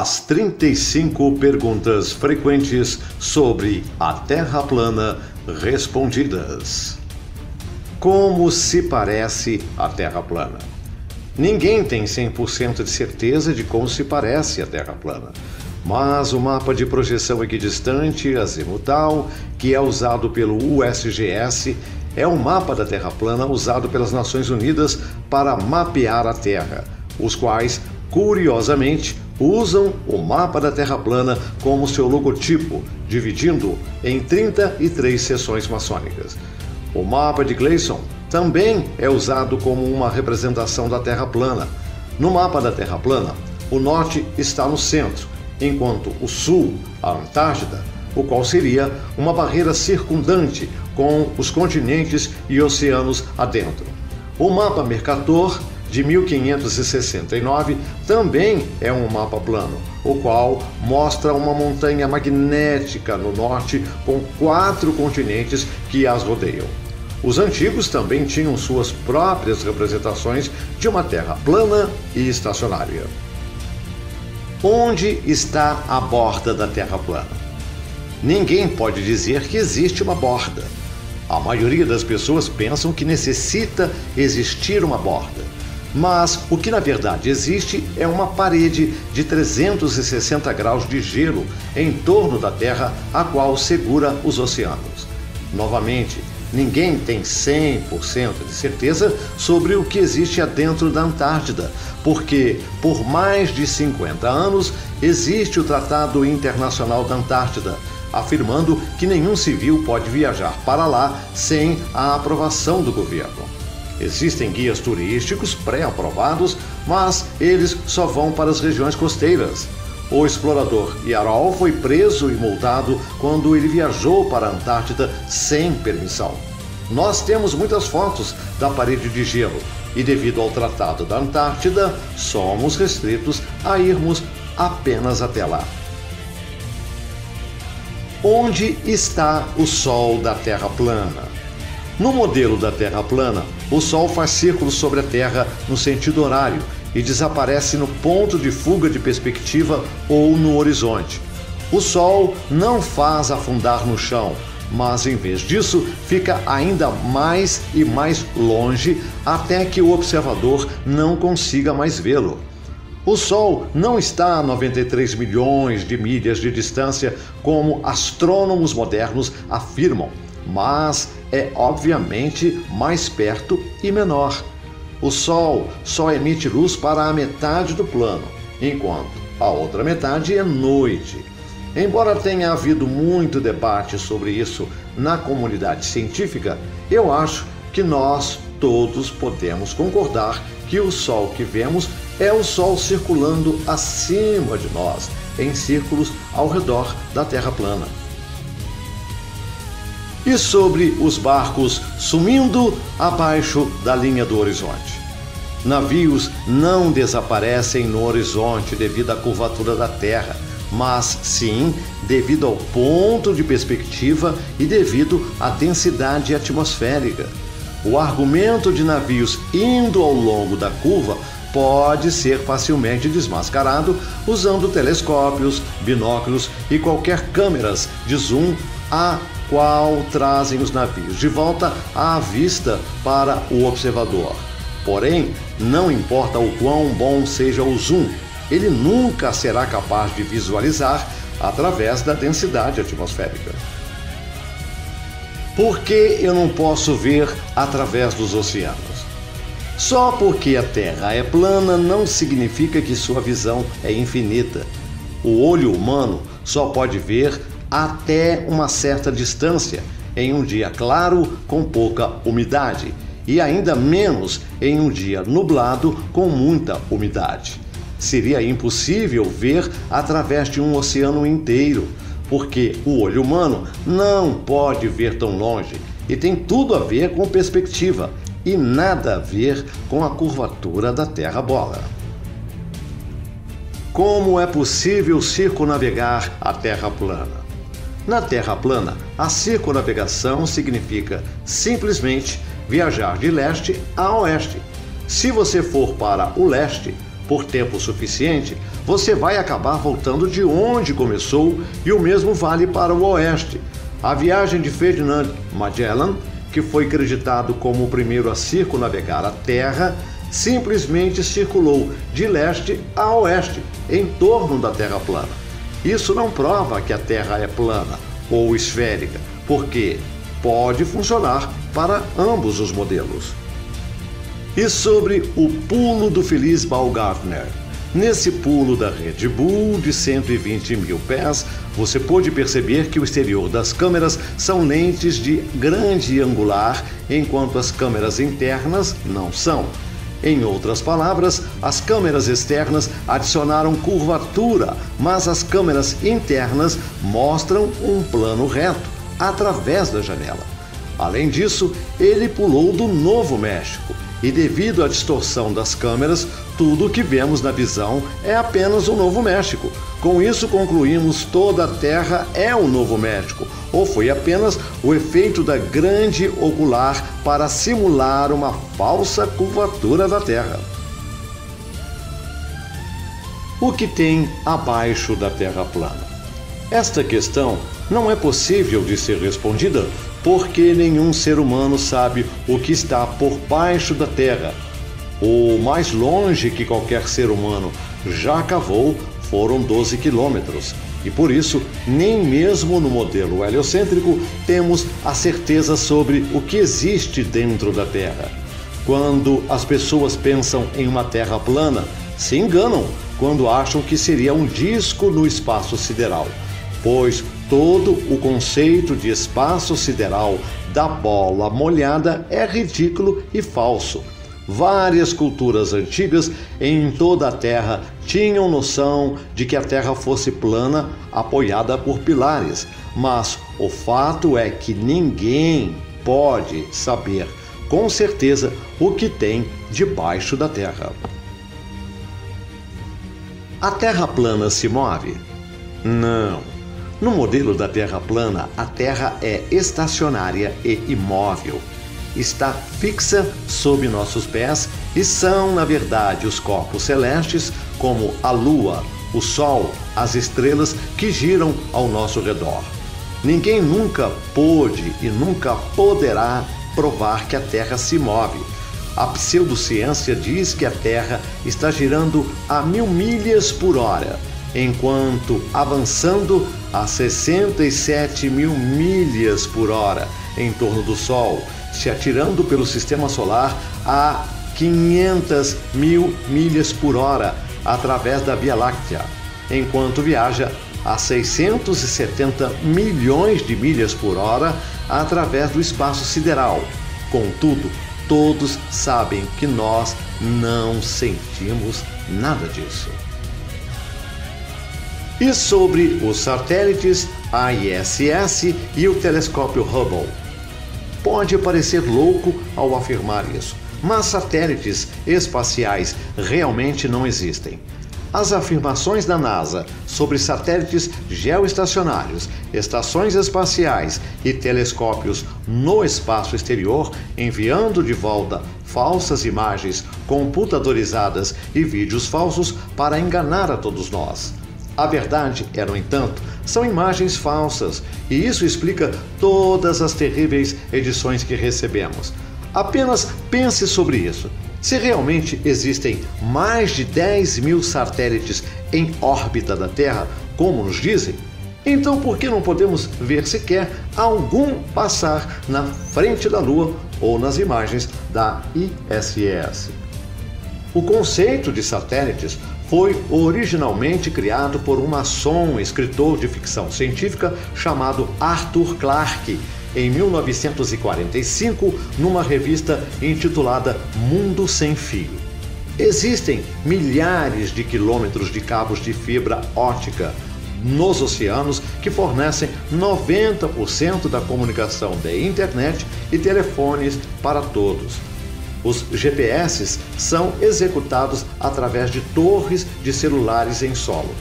As 35 perguntas frequentes sobre a Terra plana respondidas. Como se parece a Terra plana? Ninguém tem 100% de certeza de como se parece a Terra plana, mas o mapa de projeção equidistante azimutal, que é usado pelo USGS, é um mapa da Terra plana usado pelas Nações Unidas para mapear a Terra, os quais, curiosamente, usam o mapa da Terra plana como seu logotipo, dividindo em 33 seções maçônicas. O mapa de Gleason também é usado como uma representação da Terra plana. No mapa da Terra plana, o norte está no centro, enquanto o sul, a Antártida, o qual seria uma barreira circundante com os continentes e oceanos adentro. O mapa Mercator, de 1569, também é um mapa plano, o qual mostra uma montanha magnética no norte com 4 continentes que as rodeiam. Os antigos também tinham suas próprias representações de uma terra plana e estacionária. Onde está a borda da Terra plana? Ninguém pode dizer que existe uma borda. A maioria das pessoas pensam que necessita existir uma borda. Mas o que na verdade existe é uma parede de 360 graus de gelo em torno da Terra, a qual segura os oceanos. Novamente, ninguém tem 100% de certeza sobre o que existe adentro da Antártida, porque por mais de 50 anos existe o Tratado Internacional da Antártida, afirmando que nenhum civil pode viajar para lá sem a aprovação do governo. Existem guias turísticos pré-aprovados, mas eles só vão para as regiões costeiras. O explorador Yarol foi preso e multado quando ele viajou para a Antártida sem permissão. Nós temos muitas fotos da parede de gelo e, devido ao Tratado da Antártida, somos restritos a irmos apenas até lá. Onde está o Sol da Terra plana? No modelo da Terra plana, o Sol faz círculos sobre a Terra no sentido horário e desaparece no ponto de fuga de perspectiva ou no horizonte. O Sol não faz afundar no chão, mas em vez disso fica ainda mais e mais longe até que o observador não consiga mais vê-lo. O Sol não está a 93 milhões de milhas de distância como astrônomos modernos afirmam, mas é obviamente mais perto e menor. O Sol só emite luz para a metade do plano, enquanto a outra metade é noite. Embora tenha havido muito debate sobre isso na comunidade científica, eu acho que nós todos podemos concordar que o Sol que vemos é o Sol circulando acima de nós, em círculos ao redor da Terra plana. E sobre os barcos sumindo abaixo da linha do horizonte? Navios não desaparecem no horizonte devido à curvatura da Terra, mas sim devido ao ponto de perspectiva e devido à densidade atmosférica. O argumento de navios indo ao longo da curva pode ser facilmente desmascarado usando telescópios, binóculos e qualquer câmeras de zoom a qual trazem os navios de volta à vista para o observador. Porém, não importa o quão bom seja o zoom, ele nunca será capaz de visualizar através da densidade atmosférica. Por que eu não posso ver através dos oceanos? Só porque a Terra é plana não significa que sua visão é infinita. O olho humano só pode ver até uma certa distância, em um dia claro com pouca umidade, e ainda menos em um dia nublado com muita umidade. Seria impossível ver através de um oceano inteiro, porque o olho humano não pode ver tão longe e tem tudo a ver com perspectiva e nada a ver com a curvatura da Terra-bola. Como é possível circunnavegar a Terra plana? Na Terra plana, a circunnavegação significa simplesmente viajar de leste a oeste. Se você for para o leste por tempo suficiente, você vai acabar voltando de onde começou, e o mesmo vale para o oeste. A viagem de Ferdinand Magellan, que foi creditado como o primeiro a circunnavegar a Terra, simplesmente circulou de leste a oeste, em torno da Terra plana. Isso não prova que a Terra é plana ou esférica, porque pode funcionar para ambos os modelos. E sobre o pulo do feliz Baumgartner? Nesse pulo da Red Bull de 120 mil pés, você pôde perceber que o exterior das câmeras são lentes de grande angular, enquanto as câmeras internas não são. Em outras palavras, as câmeras externas adicionaram curvatura, mas as câmeras internas mostram um plano reto através da janela. Além disso, ele pulou do Novo México. E devido à distorção das câmeras, tudo o que vemos na visão é apenas o Novo México. Com isso, concluímos toda a Terra é o Novo México, ou foi apenas o efeito da grande ocular para simular uma falsa curvatura da Terra. O que tem abaixo da Terra plana? Esta questão não é possível de ser respondida porque nenhum ser humano sabe o que está por baixo da Terra. O mais longe que qualquer ser humano já cavou foram 12 quilômetros. E por isso, nem mesmo no modelo heliocêntrico temos a certeza sobre o que existe dentro da Terra. Quando as pessoas pensam em uma Terra plana, se enganam quando acham que seria um disco no espaço sideral, pois todo o conceito de espaço sideral da bola molhada é ridículo e falso. Várias culturas antigas em toda a Terra tinham noção de que a Terra fosse plana, apoiada por pilares, mas o fato é que ninguém pode saber com certeza o que tem debaixo da Terra. A Terra plana se move? Não. No modelo da Terra plana, a Terra é estacionária e imóvel. Está fixa sob nossos pés e são, na verdade, os corpos celestes, como a Lua, o Sol, as estrelas que giram ao nosso redor. Ninguém nunca pôde e nunca poderá provar que a Terra se move. A pseudociência diz que a Terra está girando a 1000 milhas por hora, enquanto avançando a 67 mil milhas por hora em torno do Sol, se atirando pelo sistema solar a 500 mil milhas por hora através da Via Láctea, enquanto viaja a 670 milhões de milhas por hora através do espaço sideral. Contudo, todos sabem que nós não sentimos nada disso. E sobre os satélites ISS e o telescópio Hubble? Pode parecer louco ao afirmar isso, mas satélites espaciais realmente não existem. As afirmações da NASA sobre satélites geoestacionários, estações espaciais e telescópios no espaço exterior, enviando de volta falsas imagens computadorizadas e vídeos falsos para enganar a todos nós. A verdade é, no entanto, são imagens falsas, e isso explica todas as terríveis edições que recebemos. Apenas pense sobre isso. Se realmente existem mais de 10 mil satélites em órbita da Terra, como nos dizem, então por que não podemos ver sequer algum passar na frente da Lua ou nas imagens da ISS? O conceito de satélites foi originalmente criado por um maçom, escritor de ficção científica chamado Arthur Clarke, em 1945, numa revista intitulada Mundo Sem Fio. Existem milhares de quilômetros de cabos de fibra óptica nos oceanos que fornecem 90% da comunicação de internet e telefones para todos. Os GPS são executados através de torres de celulares em solo.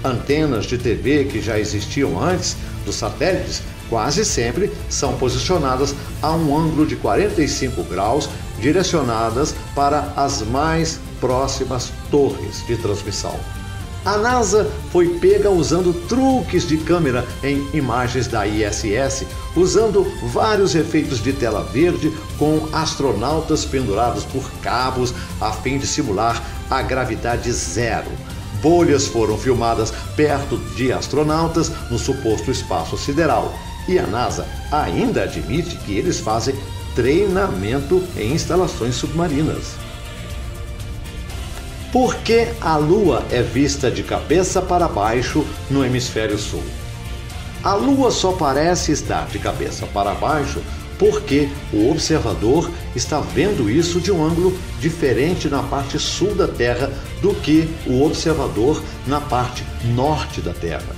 Antenas de TV que já existiam antes dos satélites quase sempre são posicionadas a um ângulo de 45 graus, direcionadas para as mais próximas torres de transmissão. A NASA foi pega usando truques de câmera em imagens da ISS, usando vários efeitos de tela verde com astronautas pendurados por cabos a fim de simular a gravidade zero. Bolhas foram filmadas perto de astronautas no suposto espaço sideral. E a NASA ainda admite que eles fazem treinamento em instalações submarinas. Por que a Lua é vista de cabeça para baixo no hemisfério sul? A Lua só parece estar de cabeça para baixo porque o observador está vendo isso de um ângulo diferente na parte sul da Terra do que o observador na parte norte da Terra.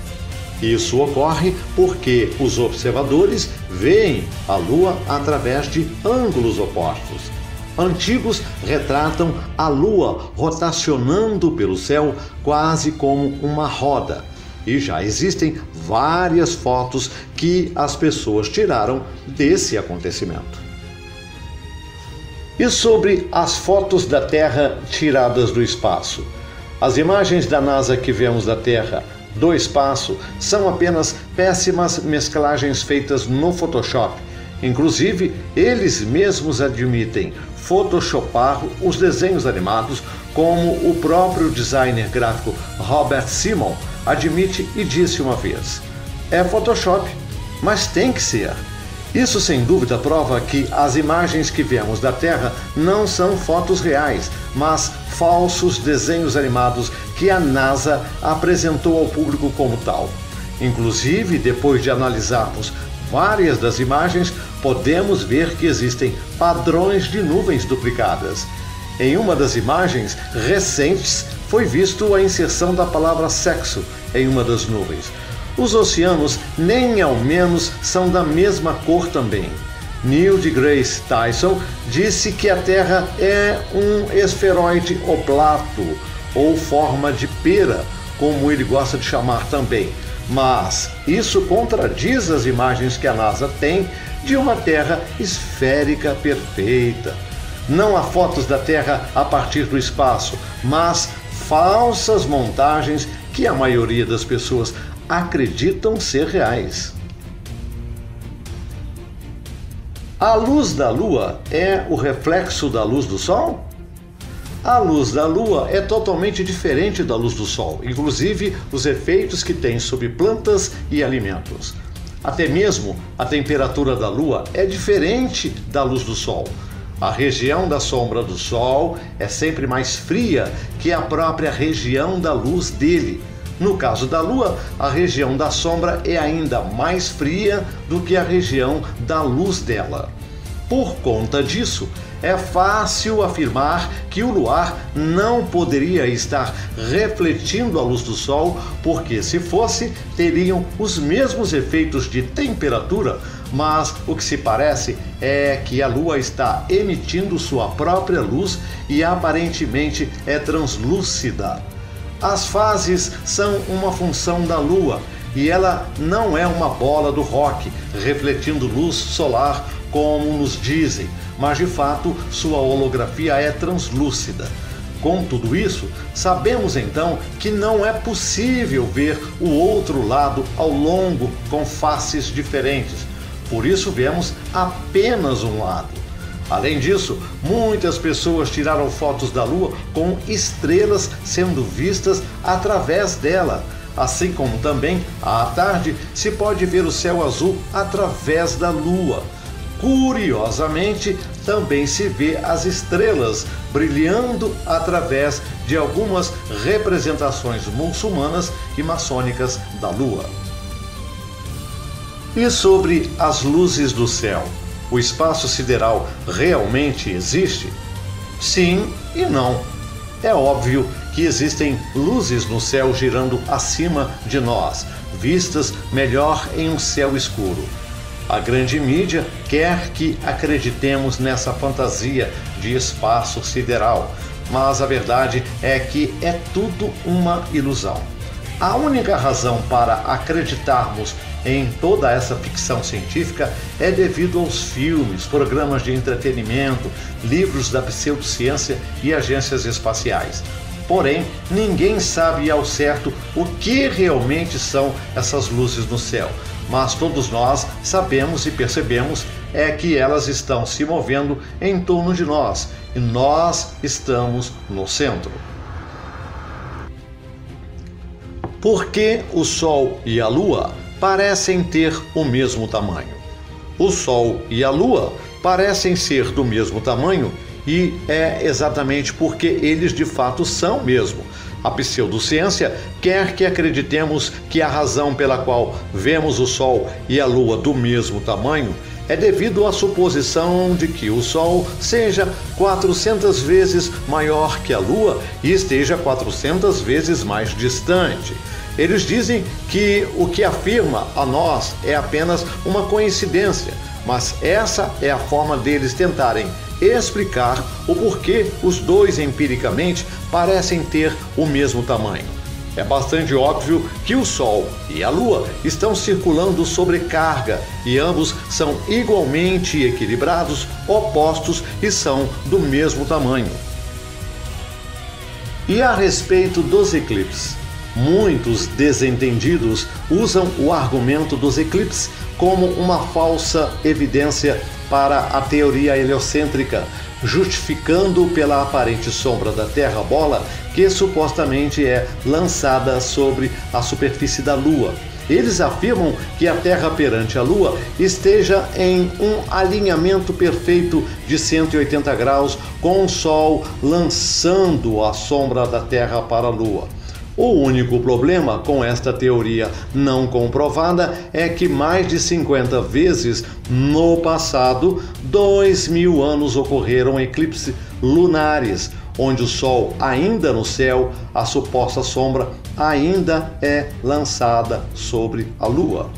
Isso ocorre porque os observadores veem a Lua através de ângulos opostos. Antigos retratam a Lua rotacionando pelo céu quase como uma roda. E já existem várias fotos que as pessoas tiraram desse acontecimento. E sobre as fotos da Terra tiradas do espaço? As imagens da NASA que vemos da Terra do espaço são apenas péssimas mesclagens feitas no Photoshop. Inclusive, eles mesmos admitem photoshopar os desenhos animados, como o próprio designer gráfico Robert Simon admite e disse uma vez: é Photoshop, mas tem que ser. Isso sem dúvida prova que as imagens que vemos da Terra não são fotos reais, mas falsos desenhos animados que a NASA apresentou ao público como tal. Inclusive, depois de analisarmos várias das imagens, podemos ver que existem padrões de nuvens duplicadas. Em uma das imagens recentes foi visto a inserção da palavra sexo em uma das nuvens. Os oceanos nem ao menos são da mesma cor também. Neil deGrasse Tyson disse que a Terra é um esferoide oblato ou forma de pera, como ele gosta de chamar também. Mas isso contradiz as imagens que a NASA tem de uma Terra esférica perfeita. Não há fotos da Terra a partir do espaço, mas falsas montagens que a maioria das pessoas acreditam ser reais. A luz da Lua é o reflexo da luz do Sol? A luz da Lua é totalmente diferente da luz do Sol, inclusive os efeitos que tem sobre plantas e alimentos. Até mesmo a temperatura da Lua é diferente da luz do Sol. A região da sombra do Sol é sempre mais fria que a própria região da luz dele. No caso da Lua, a região da sombra é ainda mais fria do que a região da luz dela. Por conta disso, é fácil afirmar que o luar não poderia estar refletindo a luz do Sol, porque se fosse, teriam os mesmos efeitos de temperatura, mas o que se parece é que a Lua está emitindo sua própria luz e aparentemente é translúcida. As fases são uma função da Lua e ela não é uma bola do rock refletindo luz solar como nos dizem, mas de fato sua holografia é translúcida. Com tudo isso, sabemos então que não é possível ver o outro lado ao longo com faces diferentes. Por isso vemos apenas um lado. Além disso, muitas pessoas tiraram fotos da Lua com estrelas sendo vistas através dela. Assim como também, à tarde, se pode ver o céu azul através da Lua. Curiosamente, também se vê as estrelas brilhando através de algumas representações muçulmanas e maçônicas da Lua. E sobre as luzes do céu? O espaço sideral realmente existe? Sim e não. É óbvio que existem luzes no céu girando acima de nós, vistas melhor em um céu escuro. A grande mídia quer que acreditemos nessa fantasia de espaço sideral, mas a verdade é que é tudo uma ilusão. A única razão para acreditarmos em toda essa ficção científica é devido aos filmes, programas de entretenimento, livros da pseudociência e agências espaciais. Porém, ninguém sabe ao certo o que realmente são essas luzes no céu. Mas todos nós sabemos e percebemos que elas estão se movendo em torno de nós e nós estamos no centro. Por que o Sol e a Lua parecem ter o mesmo tamanho? O Sol e a Lua parecem ser do mesmo tamanho e é exatamente porque eles de fato são mesmo. A pseudociência quer que acreditemos que a razão pela qual vemos o Sol e a Lua do mesmo tamanho é devido à suposição de que o Sol seja 400 vezes maior que a Lua e esteja 400 vezes mais distante. Eles dizem que o que afirma a nós é apenas uma coincidência, mas essa é a forma deles tentarem explicar o porquê os dois empiricamente parecem ter o mesmo tamanho. É bastante óbvio que o Sol e a Lua estão circulando sobre carga e ambos são igualmente equilibrados, opostos e são do mesmo tamanho. E a respeito dos eclipses? Muitos desentendidos usam o argumento dos eclipses como uma falsa evidência para a teoria heliocêntrica, justificando pela aparente sombra da Terra bola que supostamente é lançada sobre a superfície da Lua. Eles afirmam que a Terra perante a Lua esteja em um alinhamento perfeito de 180 graus, com o Sol lançando a sombra da Terra para a Lua. O único problema com esta teoria não comprovada é que mais de 50 vezes no passado, 2000 anos, ocorreram eclipses lunares, onde o Sol ainda no céu, a suposta sombra ainda é lançada sobre a Lua.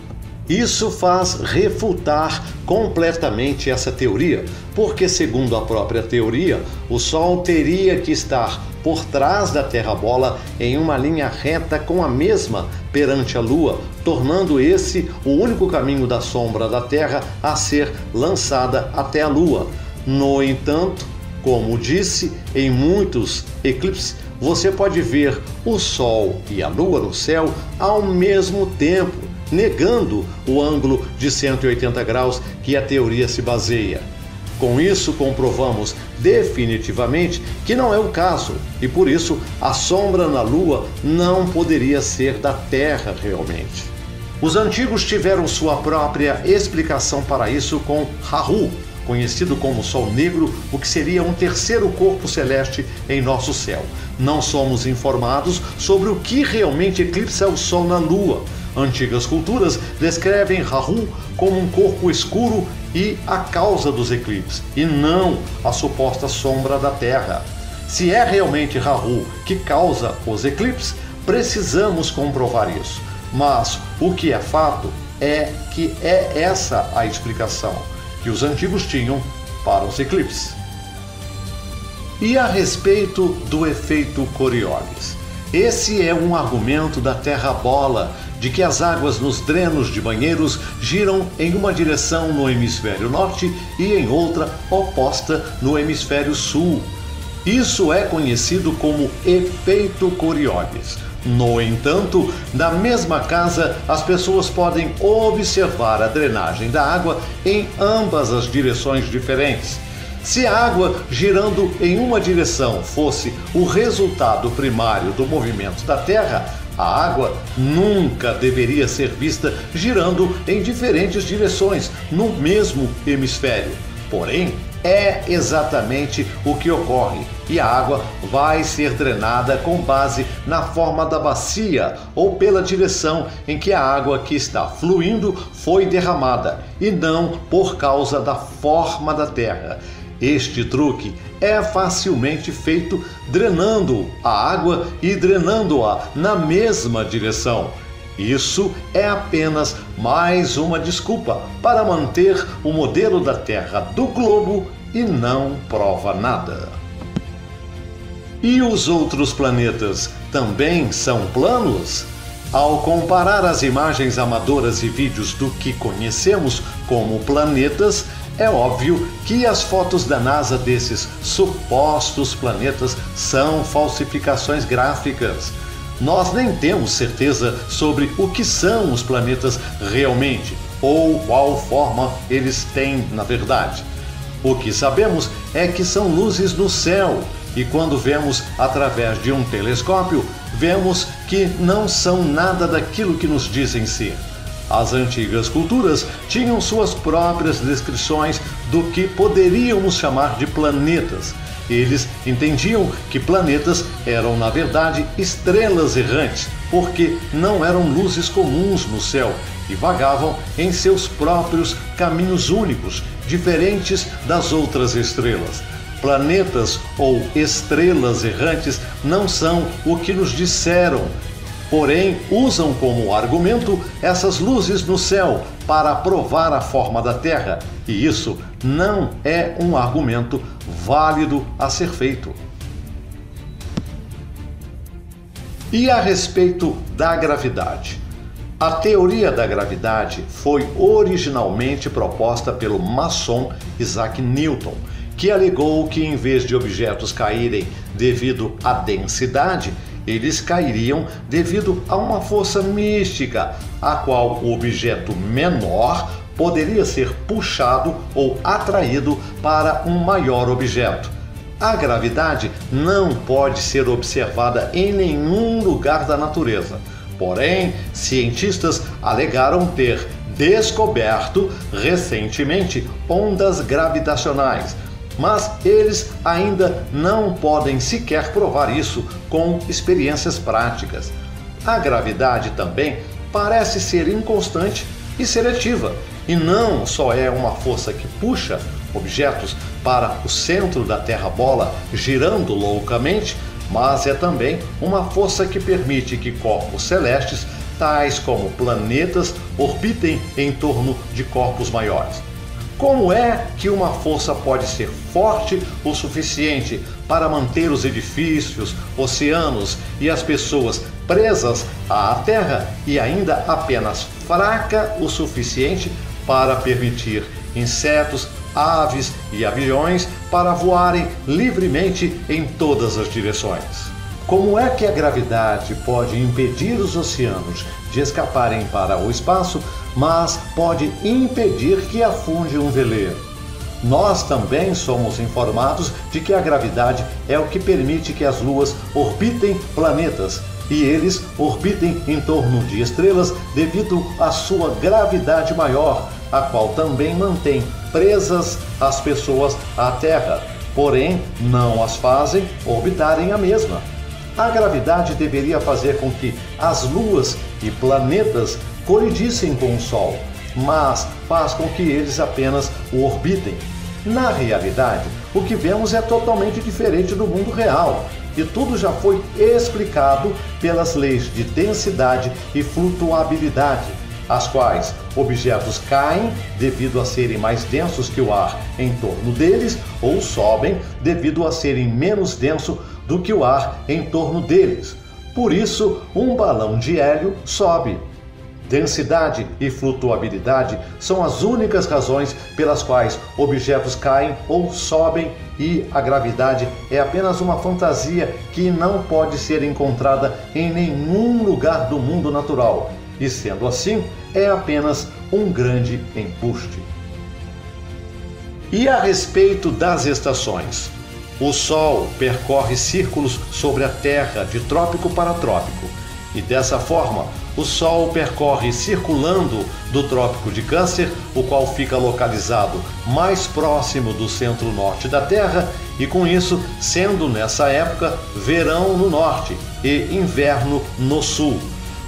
Isso faz refutar completamente essa teoria, porque, segundo a própria teoria, o Sol teria que estar por trás da Terra bola em uma linha reta com a mesma perante a Lua, tornando esse o único caminho da sombra da Terra a ser lançada até a Lua. No entanto, como disse, em muitos eclipses você pode ver o Sol e a Lua no céu ao mesmo tempo, negando o ângulo de 180 graus que a teoria se baseia. Com isso, comprovamos definitivamente que não é o caso, e por isso a sombra na Lua não poderia ser da Terra realmente. Os antigos tiveram sua própria explicação para isso com Rahu, conhecido como Sol Negro, o que seria um terceiro corpo celeste em nosso céu. Não somos informados sobre o que realmente eclipsa o Sol na Lua. Antigas culturas descrevem Rahu como um corpo escuro e a causa dos eclipses, e não a suposta sombra da Terra. Se é realmente Rahu que causa os eclipses, precisamos comprovar isso. Mas o que é fato é que é essa a explicação que os antigos tinham para os eclipses. E a respeito do efeito Coriolis? Esse é um argumento da Terra bola, de que as águas nos drenos de banheiros giram em uma direção no hemisfério norte e em outra oposta no hemisfério sul. Isso é conhecido como efeito Coriolis. No entanto, na mesma casa, as pessoas podem observar a drenagem da água em ambas as direções diferentes. Se a água girando em uma direção fosse o resultado primário do movimento da Terra, a água nunca deveria ser vista girando em diferentes direções no mesmo hemisfério. Porém, é exatamente o que ocorre, e a água vai ser drenada com base na forma da bacia ou pela direção em que a água que está fluindo foi derramada, e não por causa da forma da terra. Este truque é facilmente feito drenando a água e drenando-a na mesma direção. Isso é apenas mais uma desculpa para manter o modelo da Terra do globo e não prova nada. E os outros planetas também são planos? Ao comparar as imagens amadoras e vídeos do que conhecemos como planetas, É óbvio que as fotos da NASA desses supostos planetas são falsificações gráficas. Nós nem temos certeza sobre o que são os planetas realmente, ou qual forma eles têm na verdade. O que sabemos é que são luzes no céu, e quando vemos através de um telescópio, vemos que não são nada daquilo que nos dizem ser. As antigas culturas tinham suas próprias descrições do que poderíamos chamar de planetas. Eles entendiam que planetas eram, na verdade, estrelas errantes, porque não eram luzes comuns no céu e vagavam em seus próprios caminhos únicos, diferentes das outras estrelas. Planetas ou estrelas errantes não são o que nos disseram, porém usam como argumento essas luzes no céu para provar a forma da Terra, e isso não é um argumento válido a ser feito. E a respeito da gravidade? A teoria da gravidade foi originalmente proposta pelo maçom Isaac Newton, que alegou que em vez de objetos caírem devido à densidade, eles cairiam devido a uma força mística, a qual o objeto menor poderia ser puxado ou atraído para um maior objeto. A gravidade não pode ser observada em nenhum lugar da natureza. Porém, cientistas alegaram ter descoberto recentemente ondas gravitacionais, mas eles ainda não podem sequer provar isso com experiências práticas. A gravidade também parece ser inconstante e seletiva, e não só é uma força que puxa objetos para o centro da Terra-bola girando loucamente, mas é também uma força que permite que corpos celestes, tais como planetas, orbitem em torno de corpos maiores. Como é que uma força pode ser forte o suficiente para manter os edifícios, oceanos e as pessoas presas à Terra e ainda apenas fraca o suficiente para permitir insetos, aves e aviões para voarem livremente em todas as direções? Como é que a gravidade pode impedir os oceanos de escaparem para o espaço, mas pode impedir que afunde um veleiro? Nós também somos informados de que a gravidade é o que permite que as luas orbitem planetas e eles orbitem em torno de estrelas devido à sua gravidade maior, a qual também mantém presas as pessoas à Terra, porém não as fazem orbitarem a mesma. A gravidade deveria fazer com que as luas e planetas colidissem com o Sol, mas faz com que eles apenas o orbitem. Na realidade, o que vemos é totalmente diferente do mundo real, e tudo já foi explicado pelas leis de densidade e flutuabilidade, as quais objetos caem devido a serem mais densos que o ar em torno deles, ou sobem devido a serem menos denso do que o ar em torno deles. Por isso, um balão de hélio sobe. Densidade e flutuabilidade são as únicas razões pelas quais objetos caem ou sobem, e a gravidade é apenas uma fantasia que não pode ser encontrada em nenhum lugar do mundo natural, e sendo assim, é apenas um grande embuste. E a respeito das estações? O Sol percorre círculos sobre a Terra de trópico para trópico, e dessa forma, o Sol percorre circulando do Trópico de Câncer, o qual fica localizado mais próximo do centro-norte da Terra, e com isso, sendo nessa época verão no norte e inverno no sul.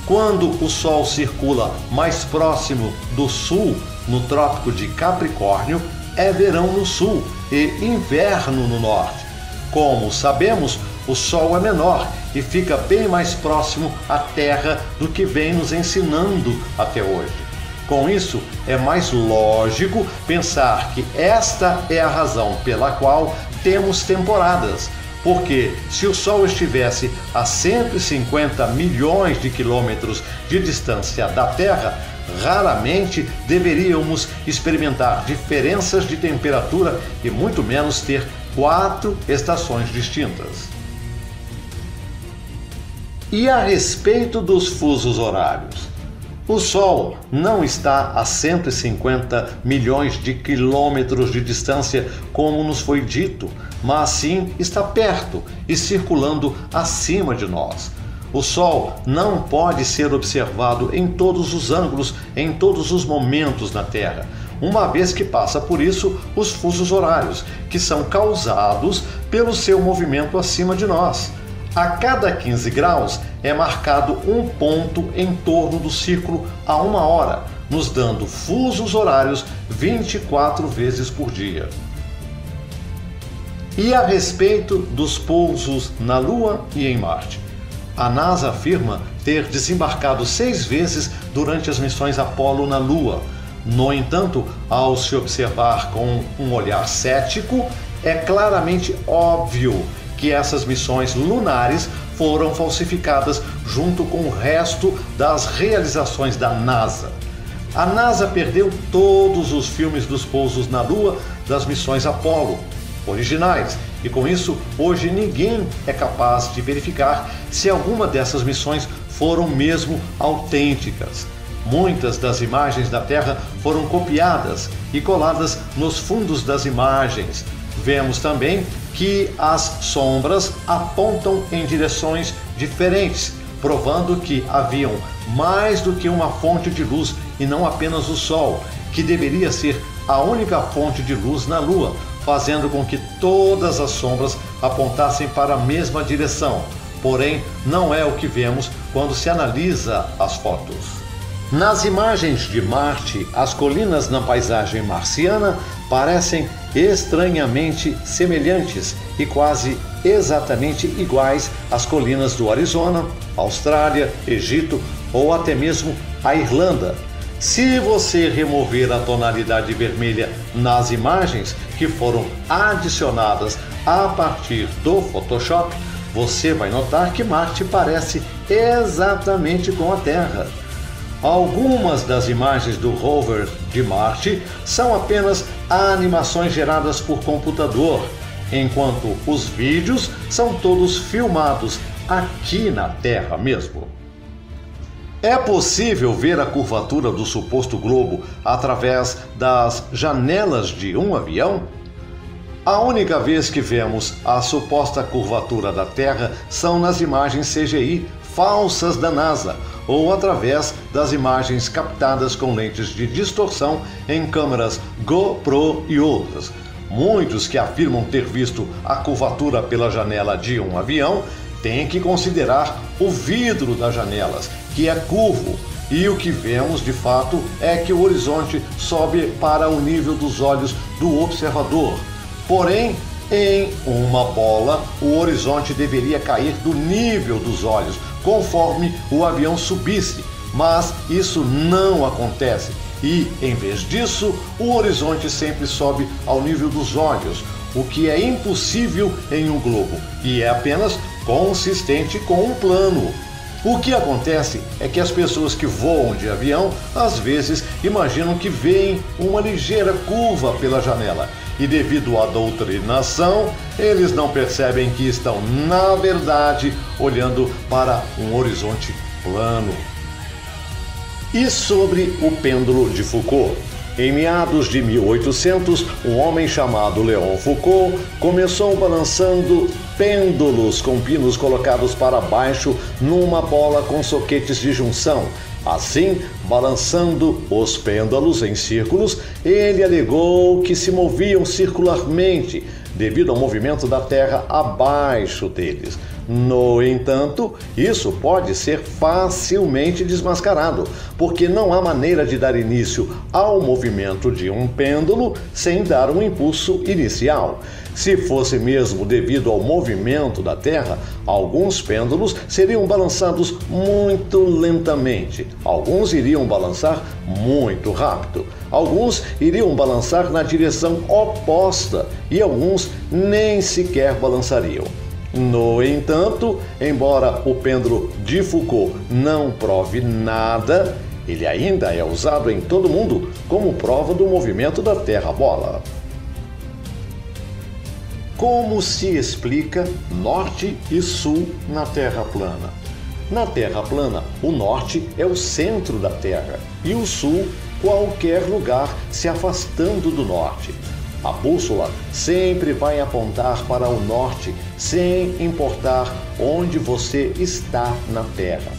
Quando o Sol circula mais próximo do sul, no Trópico de Capricórnio, é verão no sul e inverno no norte. Como sabemos, o Sol é menor e fica bem mais próximo à Terra do que vem nos ensinando até hoje. Com isso, é mais lógico pensar que esta é a razão pela qual temos temporadas, porque se o Sol estivesse a 150 milhões de quilômetros de distância da Terra, Raramente deveríamos experimentar diferenças de temperatura e muito menos ter 4 estações distintas. E a respeito dos fusos horários? O Sol não está a 150 milhões de quilômetros de distância, como nos foi dito, mas sim está perto e circulando acima de nós. O Sol não pode ser observado em todos os ângulos, em todos os momentos na Terra, uma vez que passa por isso os fusos horários, que são causados pelo seu movimento acima de nós. A cada 15 graus é marcado um ponto em torno do círculo a 1 hora, nos dando fusos horários 24 vezes por dia. E a respeito dos pousos na Lua e em Marte? A NASA afirma ter desembarcado 6 vezes durante as missões Apollo na Lua. No entanto, ao se observar com um olhar cético, é claramente óbvio que essas missões lunares foram falsificadas junto com o resto das realizações da NASA. A NASA perdeu todos os filmes dos pousos na Lua das missões Apollo originais, e com isso hoje ninguém é capaz de verificar se alguma dessas missões foram mesmo autênticas. Muitas das imagens da Terra foram copiadas e coladas nos fundos das imagens. Vemos também que as sombras apontam em direções diferentes, provando que haviam mais do que uma fonte de luz e não apenas o Sol, que deveria ser a única fonte de luz na Lua, fazendo com que todas as sombras apontassem para a mesma direção. Porém, não é o que vemos quando se analisa as fotos. Nas imagens de Marte, as colinas na paisagem marciana parecem estranhamente semelhantes e quase exatamente iguais às colinas do Arizona, Austrália, Egito ou até mesmo a Irlanda. Se você remover a tonalidade vermelha nas imagens que foram adicionadas a partir do Photoshop, você vai notar que Marte parece exatamente com a Terra. Algumas das imagens do rover de Marte são apenas animações geradas por computador, enquanto os vídeos são todos filmados aqui na Terra mesmo. É possível ver a curvatura do suposto globo através das janelas de um avião? A única vez que vemos a suposta curvatura da Terra são nas imagens CGI falsas da NASA ou através das imagens captadas com lentes de distorção em câmeras GoPro e outras. Muitos que afirmam ter visto a curvatura pela janela de um avião têm que considerar o vidro das janelas, que é curvo, e o que vemos de fato é que o horizonte sobe para o nível dos olhos do observador. Porém, em uma bola, o horizonte deveria cair do nível dos olhos, conforme o avião subisse, mas isso não acontece e, em vez disso, o horizonte sempre sobe ao nível dos olhos, o que é impossível em um globo e é apenas consistente com um plano. O que acontece é que as pessoas que voam de avião às vezes imaginam que veem uma ligeira curva pela janela e, devido à doutrinação, eles não percebem que estão, na verdade, olhando para um horizonte plano. E sobre o pêndulo de Foucault? Em meados de 1800, um homem chamado Léon Foucault começou balançando pêndulos com pinos colocados para baixo numa bola com soquetes de junção. Assim, balançando os pêndulos em círculos, ele alegou que se moviam circularmente devido ao movimento da Terra abaixo deles. No entanto, isso pode ser facilmente desmascarado, porque não há maneira de dar início ao movimento de um pêndulo sem dar um impulso inicial. Se fosse mesmo devido ao movimento da Terra, alguns pêndulos seriam balançados muito lentamente, alguns iriam balançar muito rápido, alguns iriam balançar na direção oposta e alguns nem sequer balançariam. No entanto, embora o pêndulo de Foucault não prove nada, Ele ainda é usado em todo o mundo como prova do movimento da Terra-bola. Como se explica norte e sul na Terra plana? Na Terra plana, o norte é o centro da Terra e o sul qualquer lugar se afastando do norte. A bússola sempre vai apontar para o norte, sem importar onde você está na Terra.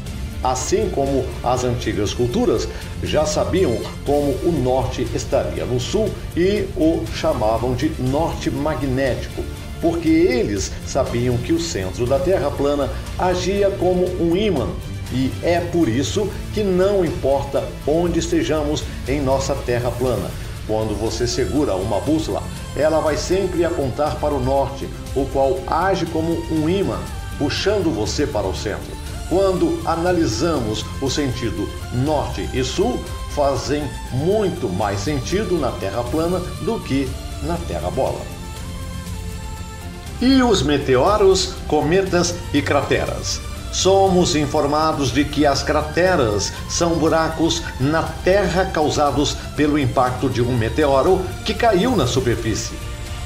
Assim como as antigas culturas já sabiam como o norte estaria no sul e o chamavam de norte magnético, porque eles sabiam que o centro da Terra plana agia como um ímã. E é por isso que não importa onde estejamos em nossa Terra plana, quando você segura uma bússola, ela vai sempre apontar para o norte, o qual age como um ímã, puxando você para o centro. Quando analisamos o sentido norte e sul, fazem muito mais sentido na Terra plana do que na Terra bola. E os meteoros, cometas e crateras? Somos informados de que as crateras são buracos na Terra causados pelo impacto de um meteoro que caiu na superfície.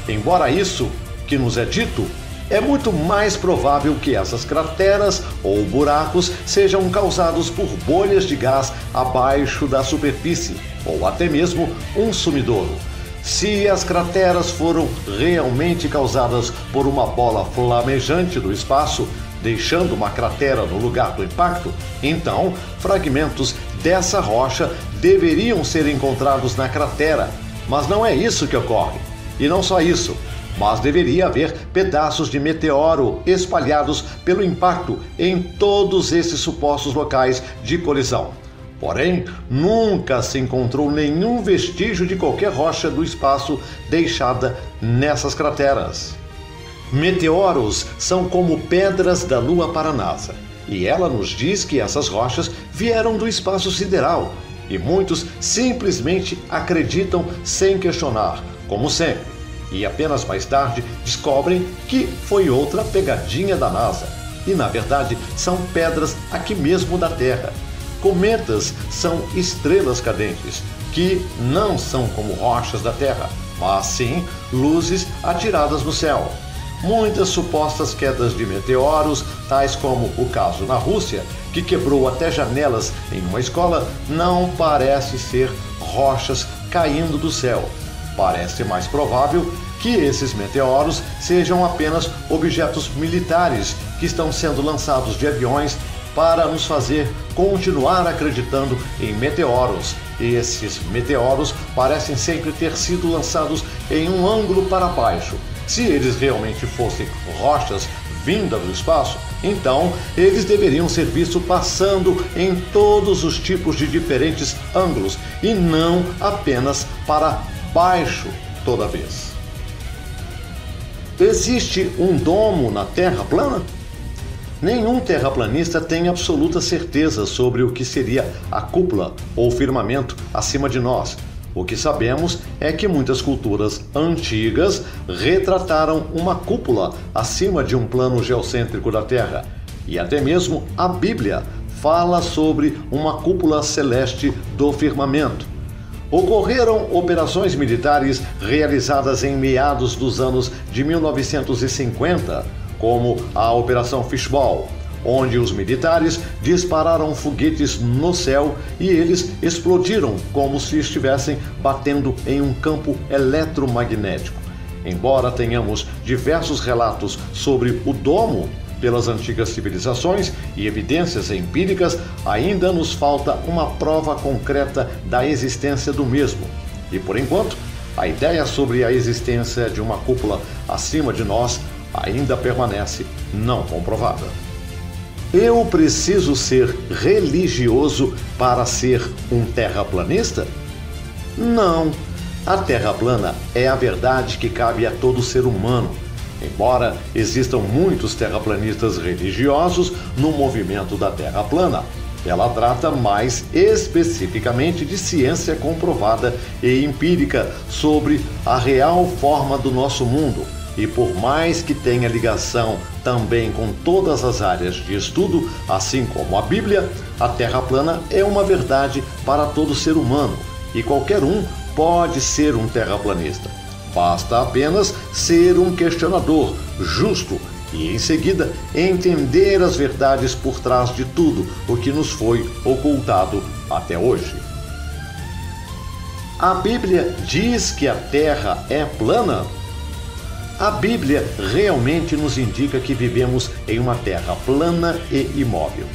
Embora isso que nos é dito, é muito mais provável que essas crateras ou buracos sejam causados por bolhas de gás abaixo da superfície, ou até mesmo um sumidouro. Se as crateras foram realmente causadas por uma bola flamejante do espaço, deixando uma cratera no lugar do impacto, então fragmentos dessa rocha deveriam ser encontrados na cratera. Mas não é isso que ocorre. E não só isso, mas deveria haver pedaços de meteoro espalhados pelo impacto em todos esses supostos locais de colisão. Porém, nunca se encontrou nenhum vestígio de qualquer rocha do espaço deixada nessas crateras. Meteoros são como pedras da Lua para a NASA, e ela nos diz que essas rochas vieram do espaço sideral, e muitos simplesmente acreditam sem questionar, como sempre, e apenas mais tarde descobrem que foi outra pegadinha da NASA, e na verdade são pedras aqui mesmo da Terra. Cometas são estrelas cadentes, que não são como rochas da Terra, mas sim luzes atiradas no céu. Muitas supostas quedas de meteoros, tais como o caso na Rússia, que quebrou até janelas em uma escola, não parece ser rochas caindo do céu. Parece mais provável que esses meteoros sejam apenas objetos militares que estão sendo lançados de aviões para nos fazer continuar acreditando em meteoros. Esses meteoros parecem sempre ter sido lançados em um ângulo para baixo. Se eles realmente fossem rochas vindas do espaço, então eles deveriam ser vistos passando em todos os tipos de diferentes ângulos e não apenas para baixo toda vez. Existe um domo na Terra plana? Nenhum terraplanista tem absoluta certeza sobre o que seria a cúpula ou firmamento acima de nós. O que sabemos é que muitas culturas antigas retrataram uma cúpula acima de um plano geocêntrico da Terra. E até mesmo a Bíblia fala sobre uma cúpula celeste do firmamento. Ocorreram operações militares realizadas em meados dos anos de 1950, como a Operação Fishball, onde os militares dispararam foguetes no céu e eles explodiram como se estivessem batendo em um campo eletromagnético. Embora tenhamos diversos relatos sobre o domo pelas antigas civilizações e evidências empíricas, ainda nos falta uma prova concreta da existência do mesmo. E por enquanto, a ideia sobre a existência de uma cúpula acima de nós ainda permanece não comprovada. Eu preciso ser religioso para ser um terraplanista? Não. A Terra plana é a verdade que cabe a todo ser humano. Embora existam muitos terraplanistas religiosos no movimento da Terra plana, ela trata mais especificamente de ciência comprovada e empírica sobre a real forma do nosso mundo e por mais que tenha ligação também com todas as áreas de estudo, assim como a Bíblia, a Terra plana é uma verdade para todo ser humano e qualquer um pode ser um terraplanista. Basta apenas ser um questionador justo e, em seguida, entender as verdades por trás de tudo o que nos foi ocultado até hoje. A Bíblia diz que a Terra é plana? A Bíblia realmente nos indica que vivemos em uma Terra plana e imóvel.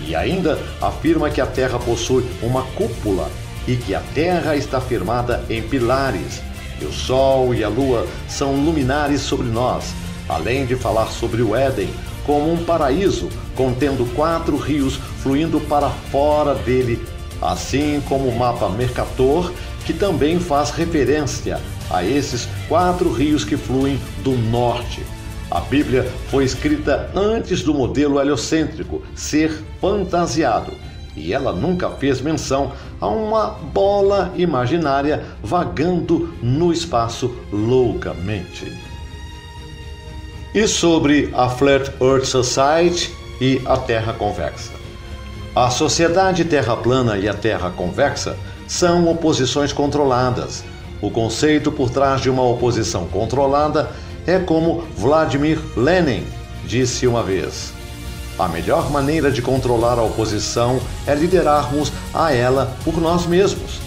E ainda afirma que a Terra possui uma cúpula e que a Terra está firmada em pilares, e o Sol e a Lua são luminares sobre nós, além de falar sobre o Éden como um paraíso contendo 4 rios fluindo para fora dele, assim como o mapa Mercator, que também faz referência a esses 4 rios que fluem do norte. A Bíblia foi escrita antes do modelo heliocêntrico ser fantasiado, e ela nunca fez menção a uma bola imaginária vagando no espaço loucamente. E sobre a Flat Earth Society e a Terra convexa? A sociedade terra plana e a Terra convexa são oposições controladas. O conceito por trás de uma oposição controlada é como Vladimir Lenin disse uma vez: a melhor maneira de controlar a oposição é liderarmos a ela por nós mesmos.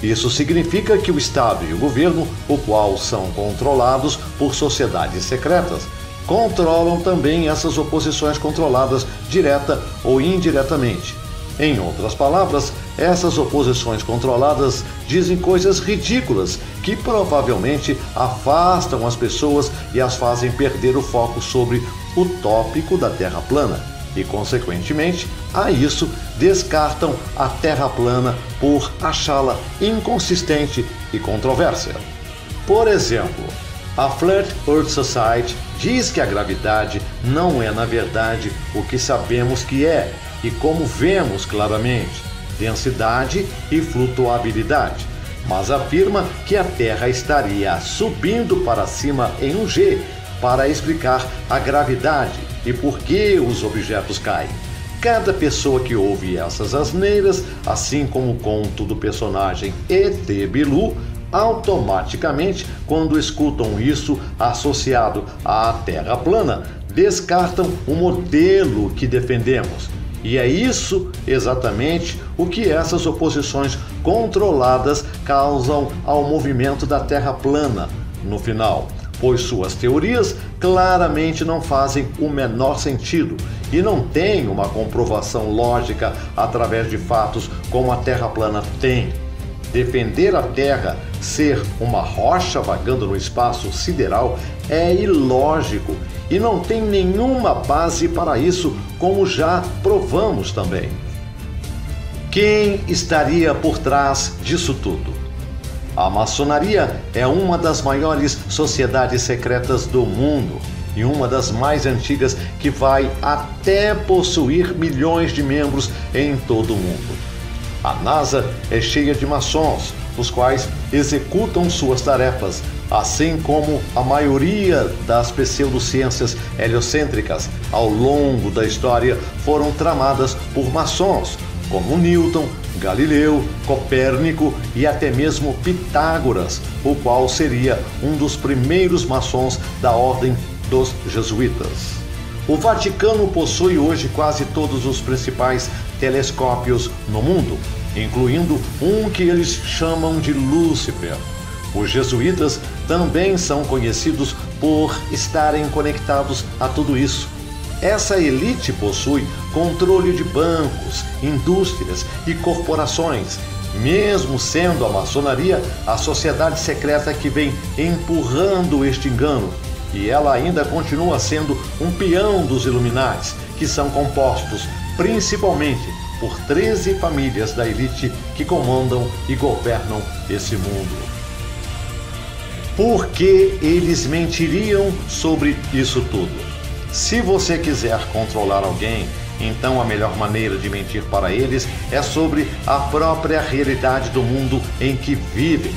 Isso significa que o Estado e o governo, o qual são controlados por sociedades secretas, controlam também essas oposições controladas direta ou indiretamente. Em outras palavras, essas oposições controladas dizem coisas ridículas que provavelmente afastam as pessoas e as fazem perder o foco sobre o tópico da Terra plana e, consequentemente, a isso descartam a Terra plana por achá-la inconsistente e controversa. Por exemplo, a Flat Earth Society diz que a gravidade não é, na verdade, o que sabemos que é e como vemos claramente, densidade e flutuabilidade, mas afirma que a Terra estaria subindo para cima em um G para explicar a gravidade e por que os objetos caem. Cada pessoa que ouve essas asneiras, assim como o conto do personagem E.T. Bilu, automaticamente, quando escutam isso associado à Terra plana, descartam o modelo que defendemos. E é isso exatamente o que essas oposições controladas causam ao movimento da Terra plana no final, pois suas teorias claramente não fazem o menor sentido e não têm uma comprovação lógica através de fatos como a Terra plana tem. Defender a Terra ser uma rocha vagando no espaço sideral é ilógico e não tem nenhuma base para isso, como já provamos também. Quem estaria por trás disso tudo? A maçonaria é uma das maiores sociedades secretas do mundo e uma das mais antigas, que vai até possuir milhões de membros em todo o mundo. A NASA é cheia de maçons, os quais executam suas tarefas, assim como a maioria das pseudociências heliocêntricas ao longo da história foram tramadas por maçons, como Newton, Galileu, Copérnico e até mesmo Pitágoras, o qual seria um dos primeiros maçons da ordem dos jesuítas. O Vaticano possui hoje quase todos os principais telescópios no mundo, incluindo um que eles chamam de Lúcifer. Os jesuítas também são conhecidos por estarem conectados a tudo isso. Essa elite possui controle de bancos, indústrias e corporações, mesmo sendo a maçonaria a sociedade secreta que vem empurrando este engano, e ela ainda continua sendo um peão dos Illuminati, que são compostos principalmente por 13 famílias da elite que comandam e governam esse mundo. Por que eles mentiriam sobre isso tudo? Se você quiser controlar alguém, então a melhor maneira de mentir para eles é sobre a própria realidade do mundo em que vivem.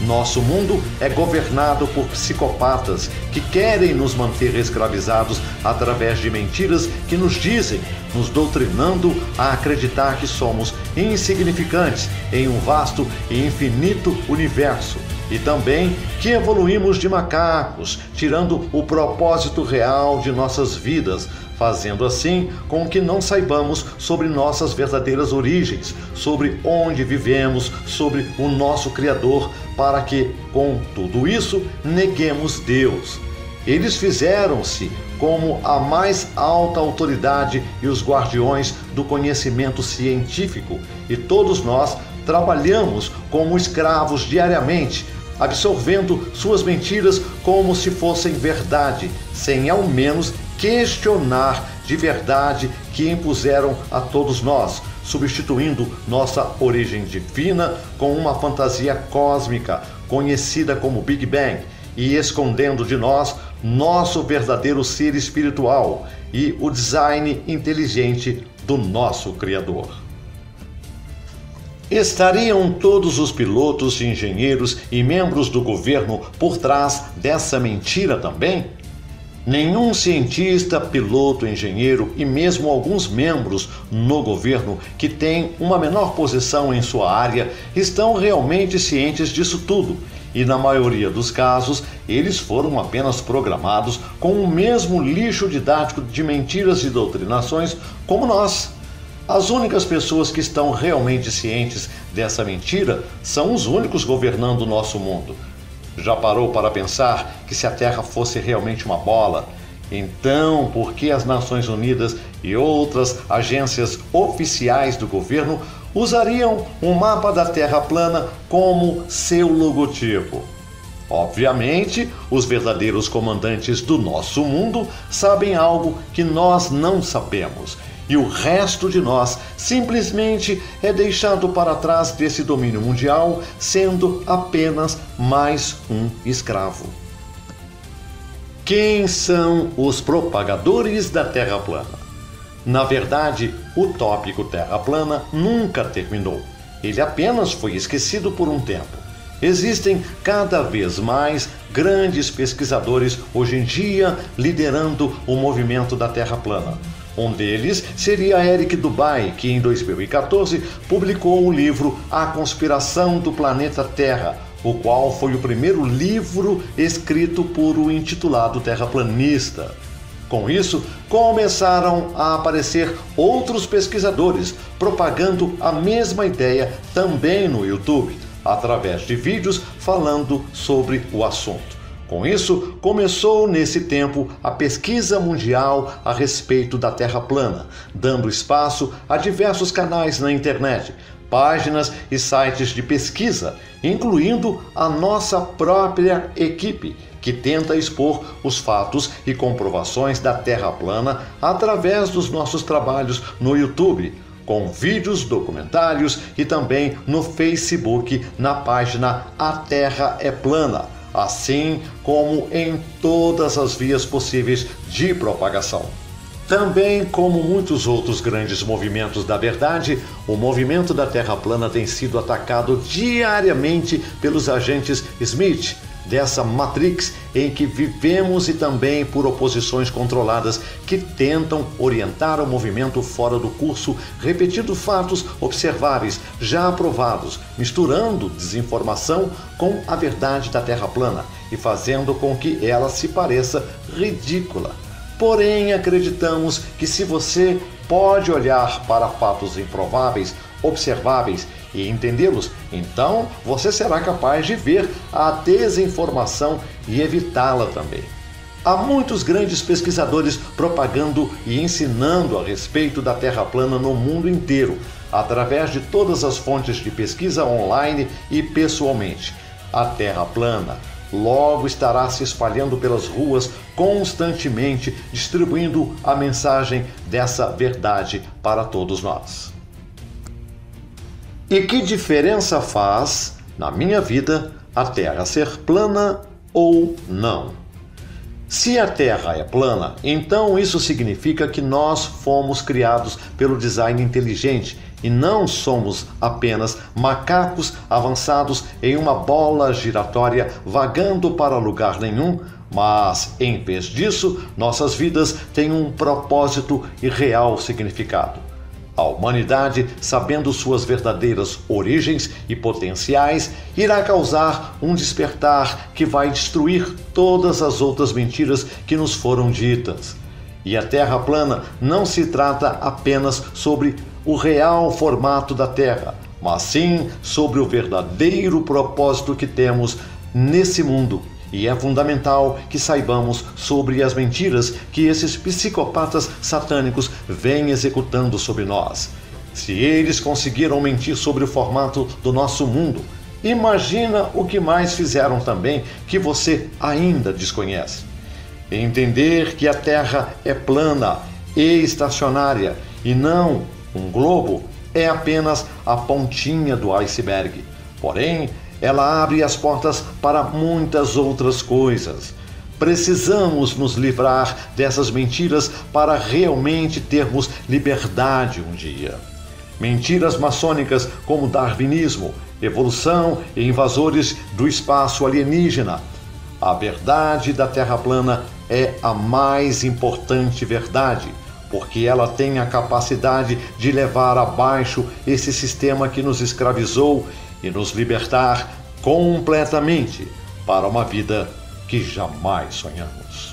Nosso mundo é governado por psicopatas que querem nos manter escravizados através de mentiras que nos dizem, nos doutrinando a acreditar que somos insignificantes em um vasto e infinito universo. E também que evoluímos de macacos, tirando o propósito real de nossas vidas, fazendo assim com que não saibamos sobre nossas verdadeiras origens, sobre onde vivemos, sobre o nosso Criador, para que, com tudo isso, neguemos Deus. Eles fizeram-se como a mais alta autoridade e os guardiões do conhecimento científico, e todos nós trabalhamos como escravos diariamente, absorvendo suas mentiras como se fossem verdade, sem ao menos questionar de verdade que impuseram a todos nós, substituindo nossa origem divina com uma fantasia cósmica conhecida como Big Bang e escondendo de nós nosso verdadeiro ser espiritual e o design inteligente do nosso Criador. Estariam todos os pilotos, engenheiros e membros do governo por trás dessa mentira também? Nenhum cientista, piloto, engenheiro e mesmo alguns membros no governo que têm uma menor posição em sua área estão realmente cientes disso tudo. E na maioria dos casos, eles foram apenas programados com o mesmo lixo didático de mentiras e doutrinações como nós. As únicas pessoas que estão realmente cientes dessa mentira são os únicos governando o nosso mundo. Já parou para pensar que se a Terra fosse realmente uma bola, então por que as Nações Unidas e outras agências oficiais do governo usariam um mapa da Terra plana como seu logotipo? Obviamente, os verdadeiros comandantes do nosso mundo sabem algo que nós não sabemos. E o resto de nós simplesmente é deixado para trás desse domínio mundial, sendo apenas mais um escravo. Quem são os propagadores da Terra plana? Na verdade, o tópico Terra plana nunca terminou. Ele apenas foi esquecido por um tempo. Existem cada vez mais grandes pesquisadores hoje em dia liderando o movimento da Terra plana. Um deles seria Eric Dubay, que em 2014 publicou o livro A Conspiração do Planeta Terra, o qual foi o primeiro livro escrito por um intitulado terraplanista. Com isso, começaram a aparecer outros pesquisadores propagando a mesma ideia também no YouTube, através de vídeos falando sobre o assunto. Com isso, começou nesse tempo a pesquisa mundial a respeito da Terra plana, dando espaço a diversos canais na internet, páginas e sites de pesquisa, incluindo a nossa própria equipe, que tenta expor os fatos e comprovações da Terra plana através dos nossos trabalhos no YouTube, com vídeos, documentários e também no Facebook, na página A Terra é Plana, assim como em todas as vias possíveis de propagação. Também, como muitos outros grandes movimentos da verdade, o movimento da Terra plana tem sido atacado diariamente pelos agentes Smith, dessa Matrix em que vivemos, e também por oposições controladas que tentam orientar o movimento fora do curso, repetindo fatos observáveis já aprovados, misturando desinformação com a verdade da Terra plana e fazendo com que ela se pareça ridícula. Porém, acreditamos que se você pode olhar para fatos improváveis, observáveis e entendê-los, então você será capaz de ver a desinformação e evitá-la também. Há muitos grandes pesquisadores propagando e ensinando a respeito da Terra plana no mundo inteiro, através de todas as fontes de pesquisa online e pessoalmente. A Terra plana logo estará se espalhando pelas ruas constantemente, distribuindo a mensagem dessa verdade para todos nós. E que diferença faz, na minha vida, a Terra ser plana ou não? Se a Terra é plana, então isso significa que nós fomos criados pelo design inteligente e não somos apenas macacos avançados em uma bola giratória vagando para lugar nenhum, mas, em vez disso, nossas vidas têm um propósito e real significado. A humanidade, sabendo suas verdadeiras origens e potenciais, irá causar um despertar que vai destruir todas as outras mentiras que nos foram ditas. E a Terra plana não se trata apenas sobre o real formato da Terra, mas sim sobre o verdadeiro propósito que temos nesse mundo. E é fundamental que saibamos sobre as mentiras que esses psicopatas satânicos vêm executando sobre nós. Se eles conseguiram mentir sobre o formato do nosso mundo, imagina o que mais fizeram também que você ainda desconhece. Entender que a Terra é plana e estacionária e não um globo é apenas a pontinha do iceberg. Porém, ela abre as portas para muitas outras coisas. Precisamos nos livrar dessas mentiras para realmente termos liberdade um dia. Mentiras maçônicas como darwinismo, evolução e invasores do espaço alienígena. A verdade da Terra plana é a mais importante verdade, porque ela tem a capacidade de levar abaixo esse sistema que nos escravizou e nos libertar completamente para uma vida que jamais sonhamos.